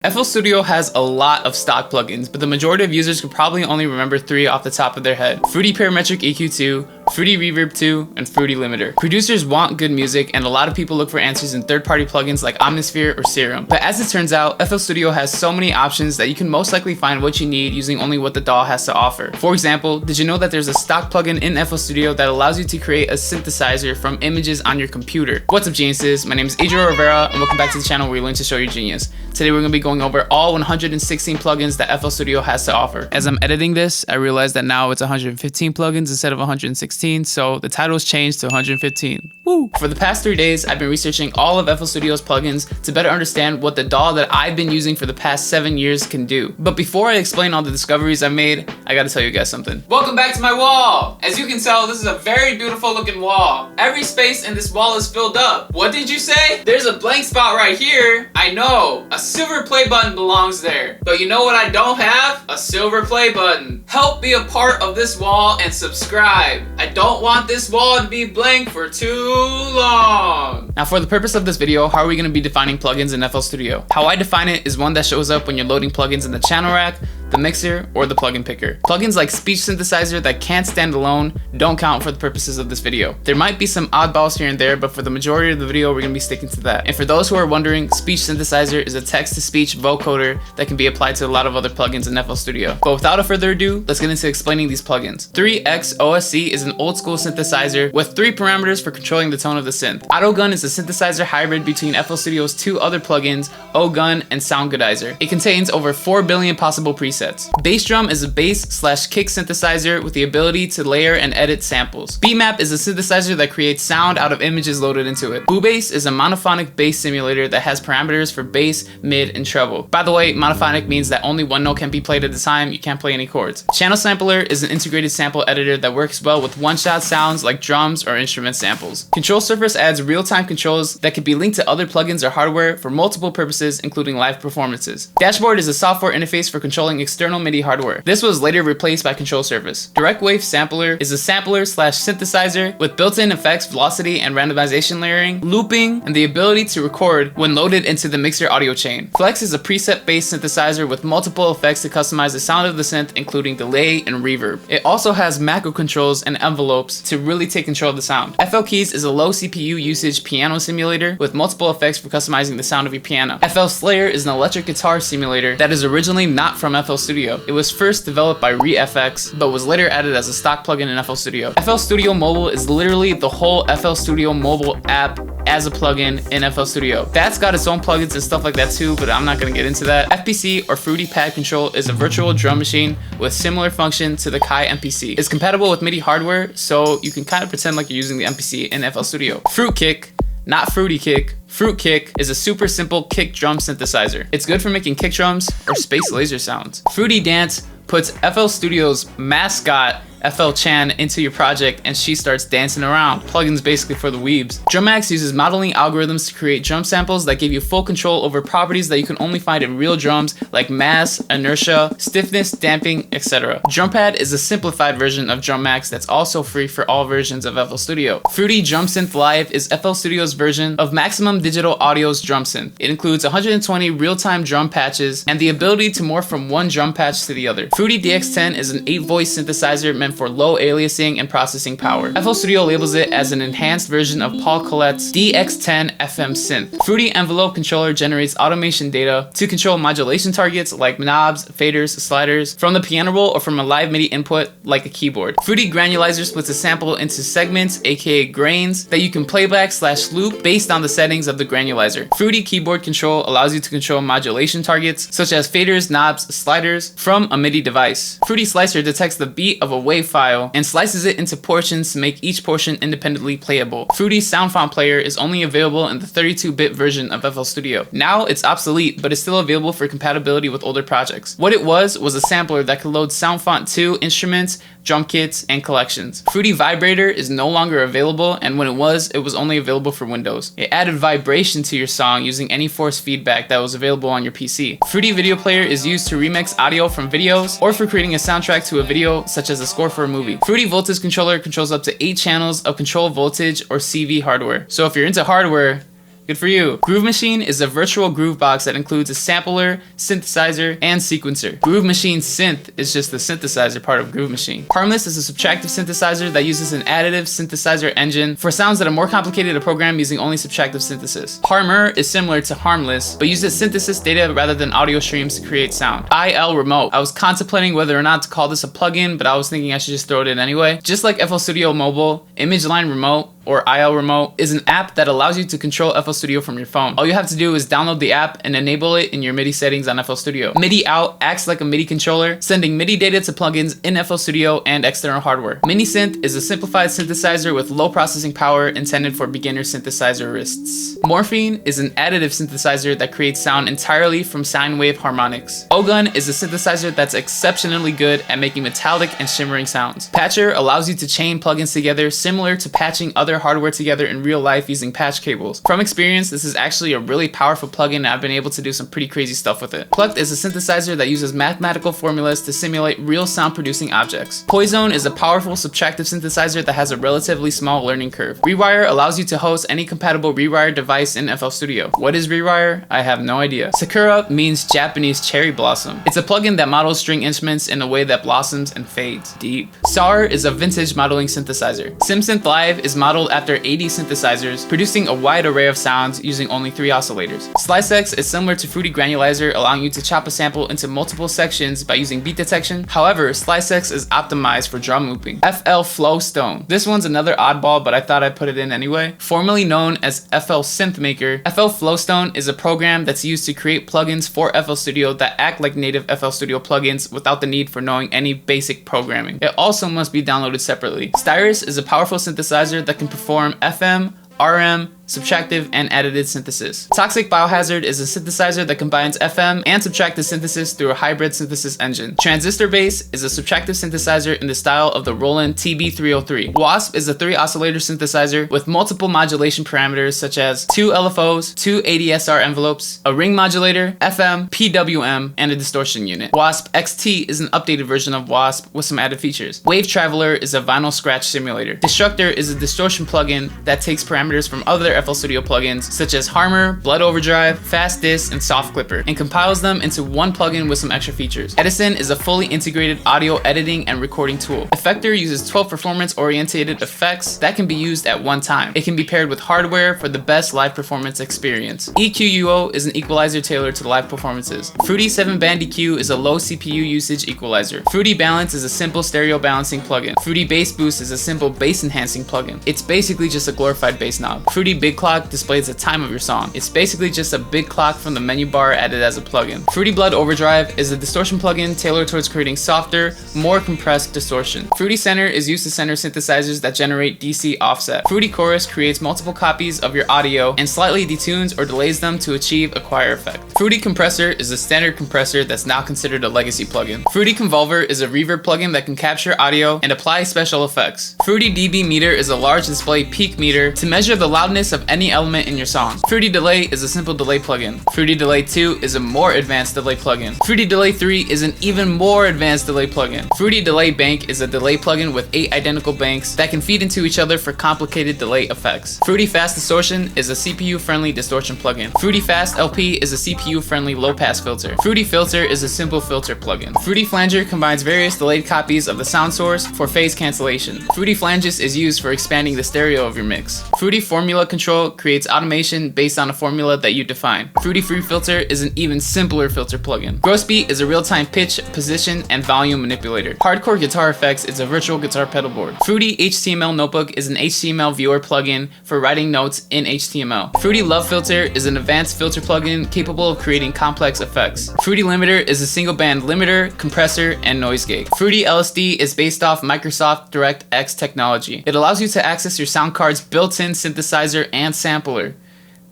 FL Studio has a lot of stock plugins, but the majority of users could probably only remember 3 off the top of their head. Fruity Parametric EQ 2, Fruity Reverb 2, and Fruity Limiter. Producers want good music, and a lot of people look for answers in third-party plugins like Omnisphere or Serum. But as it turns out, FL Studio has so many options that you can most likely find what you need using only what the DAW has to offer. For example, did you know that there's a stock plugin in FL Studio that allows you to create a synthesizer from images on your computer? What's up, geniuses? My name is Adrian Rivera, and welcome back to the channel where we learn to show your genius. Today we're going to be going over all 116 plugins that FL Studio has to offer. As I'm editing this, I realized that now it's 115 plugins instead of 116, so the title's changed to 115. Woo! For the past 3 days, I've been researching all of FL Studio's plugins to better understand what the DAW that I've been using for the past 7 years can do. But before I explain all the discoveries I made, I gotta tell you guys something. Welcome back to my wall! As you can tell, this is a very beautiful looking wall. Every space in this wall is filled up. What did you say? There's a blank spot right here. I know, a silver play button belongs there. But you know what I don't have? A silver play button. Help be a part of this wall and subscribe. I don't want this wall to be blank for too long. Now for the purpose of this video, how are we going to be defining plugins in FL Studio? How I define it is one that shows up when you're loading plugins in the channel rack, the mixer, or the plugin picker. Plugins like speech synthesizer that can't stand alone don't count for the purposes of this video. There might be some oddballs here and there, but for the majority of the video, we're going to be sticking to that. And for those who are wondering, speech synthesizer is a text-to-speech vocoder that can be applied to a lot of other plugins in FL Studio. But without further ado, let's get into explaining these plugins. 3X OSC is an old school synthesizer with 3 parameters for controlling the tone of the synth. Autogun is a synthesizer hybrid between FL Studio's 2 other plugins, Autogun and Soundgoodizer. It contains over 4 billion possible presets. Bass drum is a bass/kick synthesizer with the ability to layer and edit samples. BeepMap is a synthesizer that creates sound out of images loaded into it. BooBass is a monophonic bass simulator that has parameters for bass, mid, and treble. By the way, monophonic means that only one note can be played at a time, you can't play any chords. Channel Sampler is an integrated sample editor that works well with one-shot sounds like drums or instrument samples. Control Surface adds real-time controls that can be linked to other plugins or hardware for multiple purposes, including live performances. Dashboard is a software interface for controlling external MIDI hardware. This was later replaced by Control Surface. Direct Wave Sampler is a sampler/synthesizer with built-in effects, velocity, and randomization layering, looping, and the ability to record when loaded into the mixer audio chain. Flex is a preset-based synthesizer with multiple effects to customize the sound of the synth, including delay and reverb. It also has macro controls and envelopes to really take control of the sound. FL Keys is a low CPU usage piano simulator with multiple effects for customizing the sound of your piano. FL Slayer is an electric guitar simulator that is originally not from FL Studio. It was first developed by ReFX, but was later added as a stock plugin in FL Studio. FL Studio Mobile is literally the whole FL Studio mobile app as a plugin in FL Studio. That's got its own plugins and stuff like that too, but I'm not gonna get into that. FPC or Fruity Pad Control is a virtual drum machine with similar function to the Kai MPC. It's compatible with MIDI hardware, so you can kind of pretend like you're using the MPC in FL Studio. Fruit Kick, not Fruity Kick. Fruit Kick is a super simple kick drum synthesizer. It's good for making kick drums or space laser sounds. Fruity Dance puts FL Studio's mascot FL Chan into your project and she starts dancing around. Plugins basically for the weebs. Drumaxx uses modeling algorithms to create drum samples that give you full control over properties that you can only find in real drums like mass, inertia, stiffness, damping, etc. Drumpad is a simplified version of Drumaxx that's also free for all versions of FL Studio. Fruity DrumSynth Live is FL Studio's version of Maximum Digital Audio's DrumSynth. It includes 120 real-time drum patches and the ability to morph from one drum patch to the other. Fruity DX10 is an 8-voice synthesizer meant for low aliasing and processing power. FL Studio labels it as an enhanced version of Paul Collette's DX10 FM synth. Fruity Envelope Controller generates automation data to control modulation targets like knobs, faders, sliders from the piano roll or from a live MIDI input like a keyboard. Fruity Granulizer splits a sample into segments, aka grains, that you can playback/loop based on the settings of the granulizer. Fruity Keyboard Control allows you to control modulation targets such as faders, knobs, sliders from a MIDI device. Fruity Slicer detects the beat of a wave file and slices it into portions to make each portion independently playable. Fruity's Soundfont player is only available in the 32-bit version of FL Studio. Now it's obsolete, but is still available for compatibility with older projects. What it was a sampler that could load Soundfont 2 instruments, drum kits, and collections. Fruity Vibrator is no longer available, and when it was only available for Windows. It added vibration to your song using any force feedback that was available on your PC. Fruity Video Player is used to remix audio from videos or for creating a soundtrack to a video, such as a score for a movie. Fruity Voltage Controller controls up to 8 channels of control voltage or CV hardware. So if you're into hardware, Good for you. Groove Machine is a virtual groove box that includes a sampler, synthesizer, and sequencer. Groove Machine Synth is just the synthesizer part of Groove Machine. Harmless is a subtractive synthesizer that uses an additive synthesizer engine for sounds that are more complicated to program using only subtractive synthesis. Harmor is similar to Harmless, but uses synthesis data rather than audio streams to create sound. IL Remote. I was contemplating whether or not to call this a plugin, but I was thinking I should just throw it in anyway. Just like FL Studio Mobile, Image Line Remote, or IL Remote, is an app that allows you to control FL Studio from your phone. All you have to do is download the app and enable it in your MIDI settings on FL Studio. MIDI Out acts like a MIDI controller, sending MIDI data to plugins in FL Studio and external hardware. MiniSynth is a simplified synthesizer with low processing power intended for beginner synthesizerists. Morphine is an additive synthesizer that creates sound entirely from sine wave harmonics. Autogun is a synthesizer that's exceptionally good at making metallic and shimmering sounds. Patcher allows you to chain plugins together similar to patching other hardware together in real life using patch cables. From experience, this is actually a really powerful plugin and I've been able to do some pretty crazy stuff with it. Plucked is a synthesizer that uses mathematical formulas to simulate real sound producing objects. PoiZone is a powerful subtractive synthesizer that has a relatively small learning curve. Rewire allows you to host any compatible Rewire device in FL Studio. What is Rewire? I have no idea. Sakura means Japanese cherry blossom. It's a plugin that models string instruments in a way that blossoms and fades. Deep. SAR is a vintage modeling synthesizer. SimSynth Live is modeled after 80 synthesizers, producing a wide array of sounds using only 3 oscillators. Slicex is similar to Fruity Granulizer, allowing you to chop a sample into multiple sections by using beat detection. However, Slicex is optimized for drum looping. FL Flowstone. This one's another oddball, but I thought I'd put it in anyway. Formerly known as FL SynthMaker, FL Flowstone is a program that's used to create plugins for FL Studio that act like native FL Studio plugins without the need for knowing any basic programming. It also must be downloaded separately. Styrus is a powerful synthesizer that can perform FM, RM, subtractive, and additive synthesis. Toxic Biohazard is a synthesizer that combines FM and subtractive synthesis through a hybrid synthesis engine. Transistor Bass is a subtractive synthesizer in the style of the Roland TB303. Wasp is a 3 oscillator synthesizer with multiple modulation parameters such as 2 LFOs, 2 ADSR envelopes, a ring modulator, FM, PWM, and a distortion unit. Wasp XT is an updated version of Wasp with some added features. Wave Traveler is a vinyl scratch simulator. Destructor is a distortion plugin that takes parameters from other FL Studio plugins such as Harmor, Blood Overdrive, Fast Dis, and Soft Clipper, and compiles them into one plugin with some extra features. Edison is a fully integrated audio editing and recording tool. Effector uses 12 performance-oriented effects that can be used at one time. It can be paired with hardware for the best live performance experience. EQUO is an equalizer tailored to live performances. Fruity 7-band EQ is a low CPU usage equalizer. Fruity Balance is a simple stereo balancing plugin. Fruity Bass Boost is a simple bass enhancing plugin. It's basically just a glorified bass knob. Fruity Big Clock displays the time of your song. It's basically just a big clock from the menu bar added as a plugin. Fruity Blood Overdrive is a distortion plugin tailored towards creating softer, more compressed distortion. Fruity Center is used to center synthesizers that generate DC offset. Fruity Chorus creates multiple copies of your audio and slightly detunes or delays them to achieve a choir effect. Fruity Compressor is a standard compressor that's now considered a legacy plugin. Fruity Convolver is a reverb plugin that can capture audio and apply special effects. Fruity dB Meter is a large display peak meter to measure the loudness of any element in your song. Fruity Delay is a simple delay plugin. Fruity Delay 2 is a more advanced delay plugin. Fruity Delay 3 is an even more advanced delay plugin. Fruity Delay Bank is a delay plugin with 8 identical banks that can feed into each other for complicated delay effects. Fruity Fast Distortion is a CPU-friendly distortion plugin. Fruity Fast LP is a CPU-friendly low-pass filter. Fruity Filter is a simple filter plugin. Fruity Flanger combines various delayed copies of the sound source for phase cancellation. Fruity Flanges is used for expanding the stereo of your mix. Fruity Formula Control creates automation based on a formula that you define. Fruity Free Filter is an even simpler filter plugin. Grossbeat is a real-time pitch, position, and volume manipulator. Hardcore Guitar Effects is a virtual guitar pedal board. Fruity HTML Notebook is an HTML viewer plugin for writing notes in HTML. Fruity Love Filter is an advanced filter plugin capable of creating complex effects. Fruity Limiter is a single band limiter, compressor, and noise gate. Fruity LSD is based off Microsoft DirectX technology. It allows you to access your sound card's built-in synthesizer and sampler.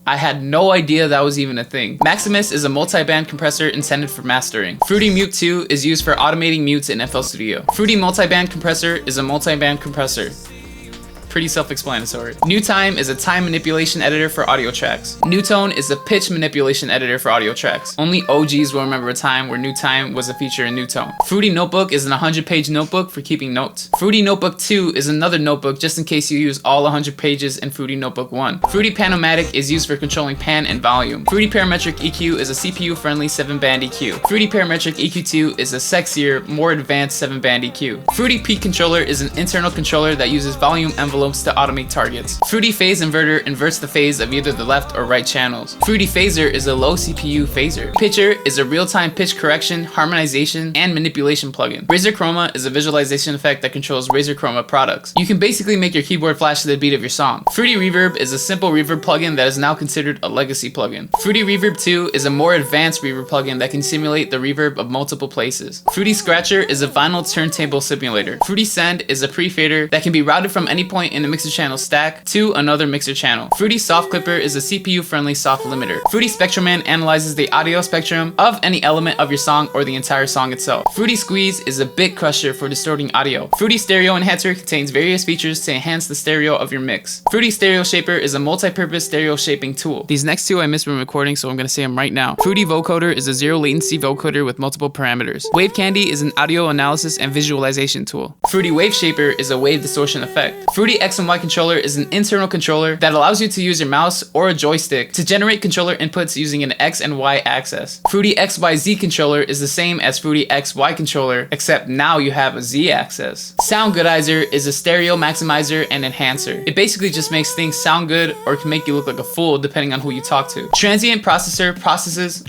I had no idea that was even a thing. Maximus is a multi-band compressor intended for mastering. Fruity Mute 2 is used for automating mutes in FL Studio. Fruity Multi-Band Compressor is a multi-band compressor. Pretty self-explanatory. NewTime is a time manipulation editor for audio tracks. NewTone is a pitch manipulation editor for audio tracks. Only OGs will remember a time where NewTime was a feature in NewTone. Fruity Notebook is an 100-page notebook for keeping notes. Fruity Notebook 2 is another notebook just in case you use all 100 pages in Fruity Notebook 1. Fruity Panomatic is used for controlling pan and volume. Fruity Parametric EQ is a CPU-friendly 7-band EQ. Fruity Parametric EQ2 is a sexier, more advanced 7-band EQ. Fruity Peak Controller is an internal controller that uses volume envelopes to automate targets. Fruity Phase Inverter inverts the phase of either the left or right channels. Fruity Phaser is a low CPU phaser. Pitcher is a real-time pitch correction, harmonization, and manipulation plugin. Razer Chroma is a visualization effect that controls Razer Chroma products. You can basically make your keyboard flash to the beat of your song. Fruity Reverb is a simple reverb plugin that is now considered a legacy plugin. Fruity Reverb 2 is a more advanced reverb plugin that can simulate the reverb of multiple places. Fruity Scratcher is a vinyl turntable simulator. Fruity Send is a pre-fader that can be routed from any point in the mixer channel stack to another mixer channel. Fruity Soft Clipper is a CPU-friendly soft limiter. Fruity Spectroman analyzes the audio spectrum of any element of your song or the entire song itself. Fruity Squeeze is a bit crusher for distorting audio. Fruity Stereo Enhancer contains various features to enhance the stereo of your mix. Fruity Stereo Shaper is a multi-purpose stereo shaping tool. These next two I missed when recording, so I'm gonna say them right now. Fruity Vocoder is a zero latency vocoder with multiple parameters. Wave Candy is an audio analysis and visualization tool. Fruity Wave Shaper is a wave distortion effect. Fruity X and Y Controller is an internal controller that allows you to use your mouse or a joystick to generate controller inputs using an X and Y axis. Fruity XYZ Controller is the same as Fruity XY Controller, except now you have a Z axis. Soundgoodizer is a stereo maximizer and enhancer. It basically just makes things sound good or can make you look like a fool depending on who you talk to. Transient Processor processes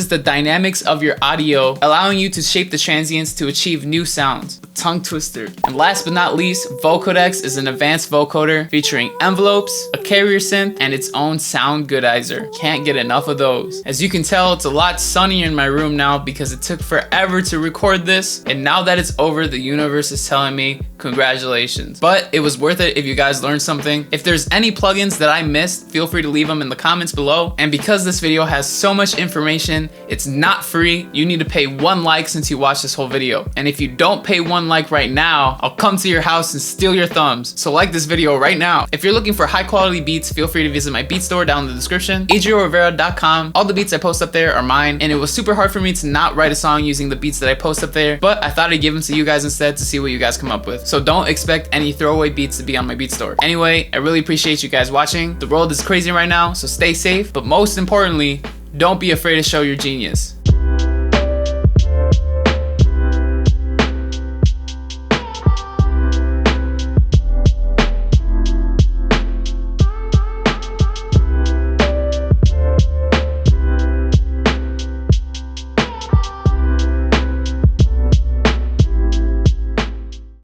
the dynamics of your audio, allowing you to shape the transients to achieve new sounds. Tongue twister. And last but not least, Vocodex is an advanced vocoder featuring envelopes, a carrier synth, and its own Soundgoodizer. Can't get enough of those. As you can tell, it's a lot sunnier in my room now because it took forever to record this, and now that it's over, the universe is telling me congratulations. But it was worth it if you guys learned something. If there's any plugins that I missed, feel free to leave them in the comments below. And because this video has so much information, it's not free. You need to pay 1 like since you watched this whole video. And if you don't pay 1 like right now, I'll come to your house and steal your thumbs. So like this video right now. If you're looking for high quality beats, feel free to visit my beat store down in the description, adriorivera.com. All the beats I post up there are mine, and it was super hard for me to not write a song using the beats that I post up there, but I thought I'd give them to you guys instead to see what you guys come up with. So don't expect any throwaway beats to be on my beat store. Anyway, I really appreciate you guys watching. The world is crazy right now, so stay safe, but most importantly, don't be afraid to show your genius.